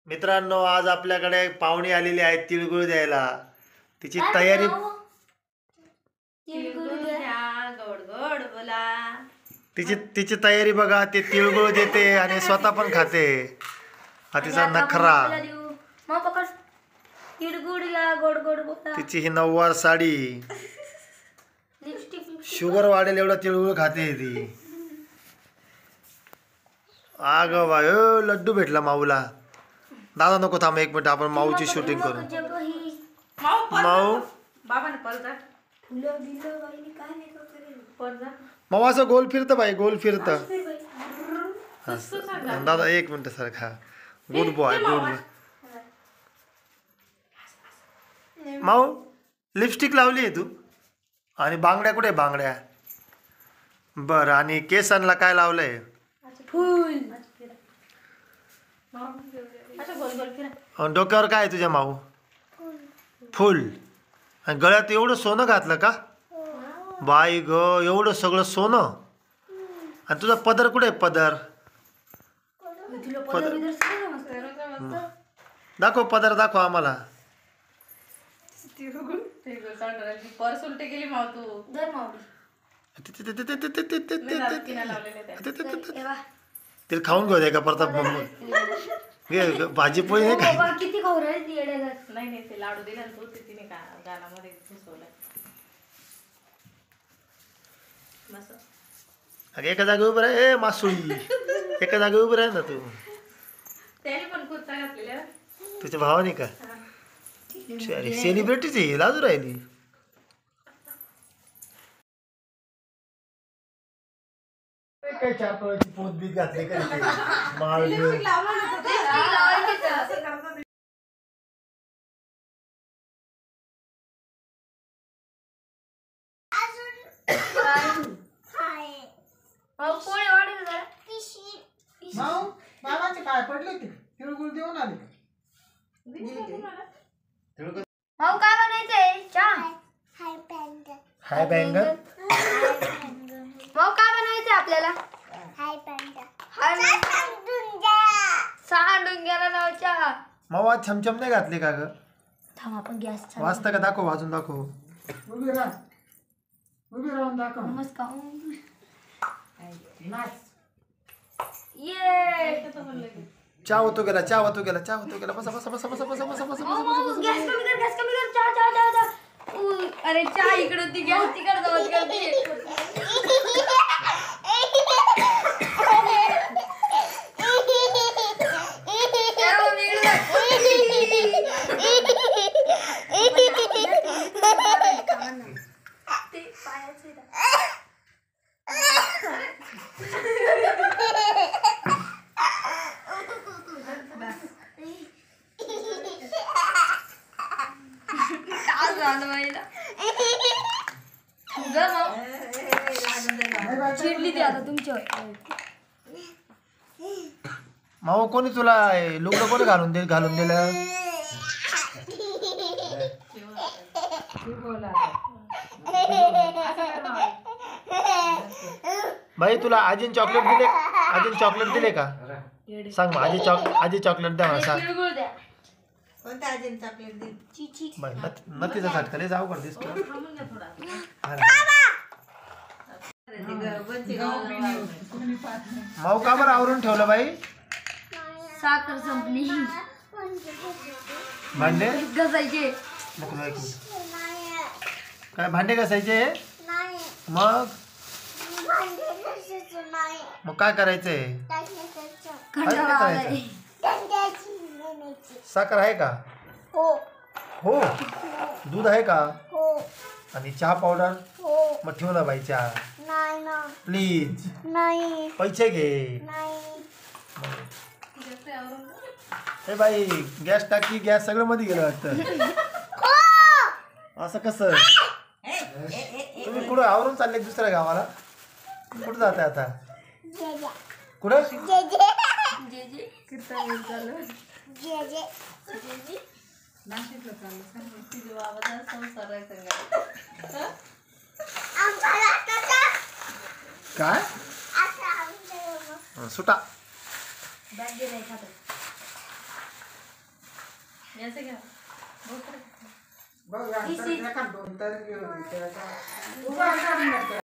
मित्रांनो, आज आपल्याकडे पाहुणे आलेले आहेत तिळगुळ द्यायला. तिची तयारी तिची तयारी बघा. ते तिळगुळ देते आणि स्वतः पण खाते. हा तिचा नखरा. तिची ही नऊवार साडी. शुगर वाढेल एवढा तिळगुळ खाते ती. आग बाय, लड्डू भेटला माऊला. दादा नको, थांब एक मिनिट, आपण माऊची शूटिंग करू. माऊ माऊ असं गोल फिरतं बाई, गोल फिरतं. दादा एक मिनिट सारखा. Good boy, good boy. माऊ लिपस्टिक लावली आहे तू? आणि बांगड्या कुठे? बांगड्या बरं. आणि केसांना काय लावलंय? फुल. डोक्यावर काय आहे तुझ्या माऊ? फुल. आणि गळ्यात एवढं सोनं घातलं का? बाई ग, एवढं सगळं सोनं. आणि तुझा पदर कुठे? पदर दाखव, पदर दाखव आम्हाला. तिला खाऊन घेऊ दे का परत? घे भाजी पोळी नाही काय? किती खाऊ राहिले? नाही ते लाडू दिला तो तिने गाण्यामध्ये घुसवलं. एका जागी उभं राह. ए मासुळी, एका जागी उभं राह ना तू. त्याने पण कुर्ता घातलेला. तुझ्या भावाने का? अरे सेलिब्रिटीच आहे, लाजू राहिली. काय चापळाची पोत बीत घातली का? बाबाचे काय पडले होते? तिळगुळ देऊन आले. भाऊ काय बनायचंय? चहा. हाय बँगन. भाऊ काय बनायचंय आपल्याला? सांडून गेला ना चहा. मावा छमछम नाही घातले का ग? थांब आपण गॅस वाजता का? दाखव, वाजून दाखव. उभी राहा, उभी राहून दाखव. नमस्कार. नाच. ये चहा होतो गेला, चहा होतो गेला, चहा होतो गेला. बसा बसा बसा बसा बसा बसा बसा बसा. गॅस कमी कर, गॅस कमी कर. चहा चहा चहा चहा. अरे चहा इकडे होती, गॅस तिकडे जाऊन करते. चिडली ती आता तुमच्यावर. माऊ कोणी तुला लुगडं कोणी घालून दिलं? बाई तुला आजीन चॉकलेट दिले? आजीन चॉकलेट दिले का? सांग मग. आजी चॉकलेट द्या मला, सांग. कोणत्या आजीने चॉकलेट दिली? बाई नतीचा झटका लय जाऊ कर दिसतो. माऊ का बरं आवरून ठेवलं बाई? साखर संपली. भांडे घासायचे. काय भांडे घासायचे? मग मग काय करायचंय? काय करायचं? साखर आहे का? हो. दूध आहे का? आणि चहा पावडर? मग ठेव ना बाई चहा, प्लीज. पैसे घे. हे बाई गॅस टाकी, गॅस सगळं मध्ये गेलं वाटतं. असं कसं? तुम्ही कुठं आवरून चालले दुसऱ्या गावाला? कुठं जाताय आता? कुठं? काय सुटा याचं घ्या बघ रे. बघ, एखाद 2 तर घेऊन त्याचा. उभा करून